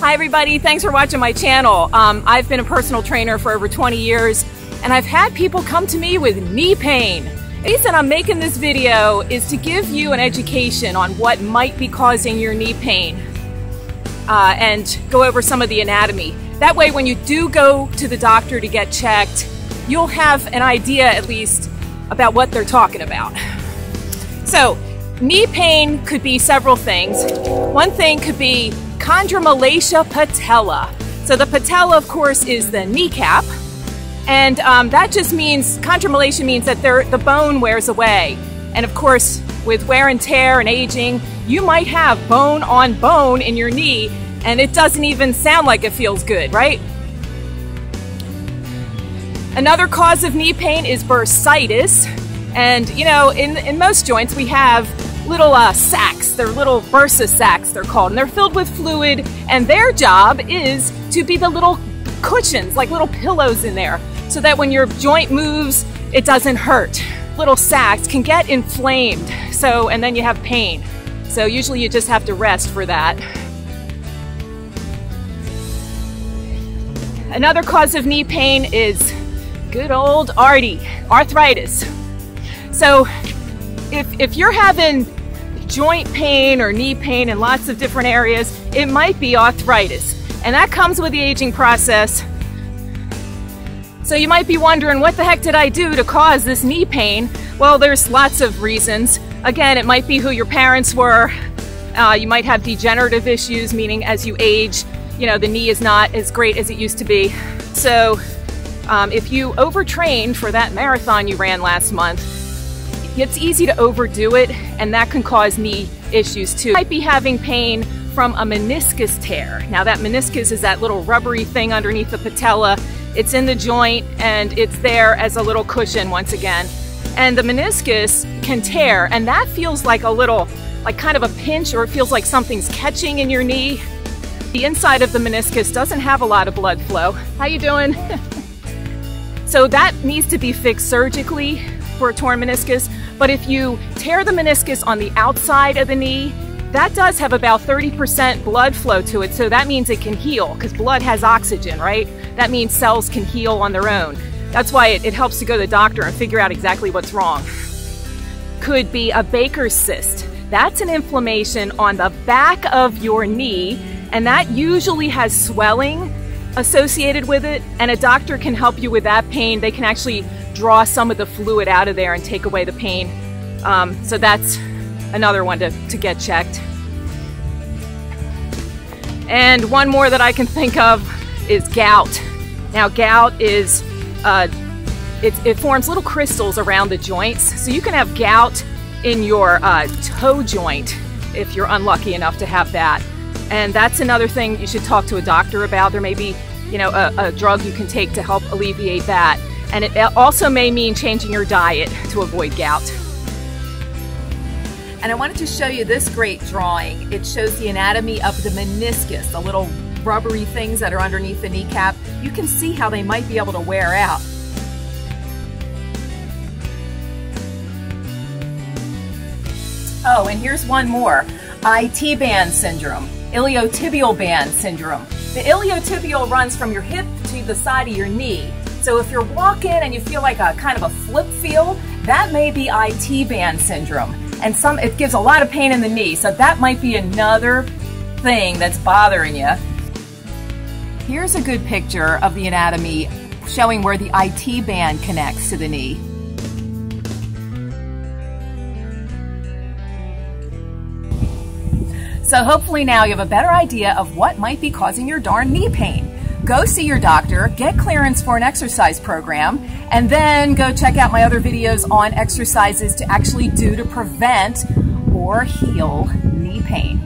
Hi everybody, thanks for watching my channel. I've been a personal trainer for over 20 years and I've had people come to me with knee pain. The reason I'm making this video is to give you an education on what might be causing your knee pain and go over some of the anatomy. That way when you do go to the doctor to get checked, you'll have an idea at least about what they're talking about. So, knee pain could be several things. One thing could be chondromalacia patella. So the patella, of course, is the kneecap. And that just means, chondromalacia means that the bone wears away. And of course, with wear and tear and aging, you might have bone on bone in your knee, and it doesn't even sound like it feels good, right? Another cause of knee pain is bursitis. And you know, in most joints we have little sacs. They're little bursa sacs, they're called, and they're filled with fluid, and their job is to be the little cushions, like little pillows in there, so that when your joint moves, it doesn't hurt. Little sacs can get inflamed, and then you have pain. So usually you just have to rest for that. Another cause of knee pain is good old arthritis. So if you're having joint pain or knee pain in lots of different areas, it might be arthritis. And that comes with the aging process. So you might be wondering, what the heck did I do to cause this knee pain? Well, there's lots of reasons. Again, it might be who your parents were. You might have degenerative issues, meaning as you age, you know, the knee is not as great as it used to be. So if you overtrained for that marathon you ran last month, it's easy to overdo it, and that can cause knee issues too. You might be having pain from a meniscus tear. Now that meniscus is that little rubbery thing underneath the patella. It's in the joint and it's there as a little cushion once again. And the meniscus can tear, and that feels like a little, like kind of a pinch, or it feels like something's catching in your knee. The inside of the meniscus doesn't have a lot of blood flow. How you doing? So that needs to be fixed surgically for a torn meniscus. But if you tear the meniscus on the outside of the knee, that does have about 30% blood flow to it. So that means it can heal, because blood has oxygen, right? That means cells can heal on their own. That's why it helps to go to the doctor and figure out exactly what's wrong. Could be a Baker's cyst. That's an inflammation on the back of your knee, and that usually has swelling associated with it, and a doctor can help you with that pain. They can actually draw some of the fluid out of there and take away the pain. So that's another one to get checked. And one more that I can think of is gout. Now gout is, it forms little crystals around the joints. So you can have gout in your toe joint if you're unlucky enough to have that. And that's another thing you should talk to a doctor about. There may be, you know, a drug you can take to help alleviate that. And it also may mean changing your diet to avoid gout. And I wanted to show you this great drawing. It shows the anatomy of the meniscus, the little rubbery things that are underneath the kneecap. You can see how they might be able to wear out. Oh, and here's one more. IT band syndrome, iliotibial band syndrome. The iliotibial runs from your hip to the side of your knee. So if you're walking and you feel like a kind of a flip feel, that may be IT band syndrome. And it gives a lot of pain in the knee, so that might be another thing that's bothering you. Here's a good picture of the anatomy showing where the IT band connects to the knee. So hopefully now you have a better idea of what might be causing your darn knee pain. Go see your doctor, get clearance for an exercise program, and then go check out my other videos on exercises to actually do to prevent or heal knee pain.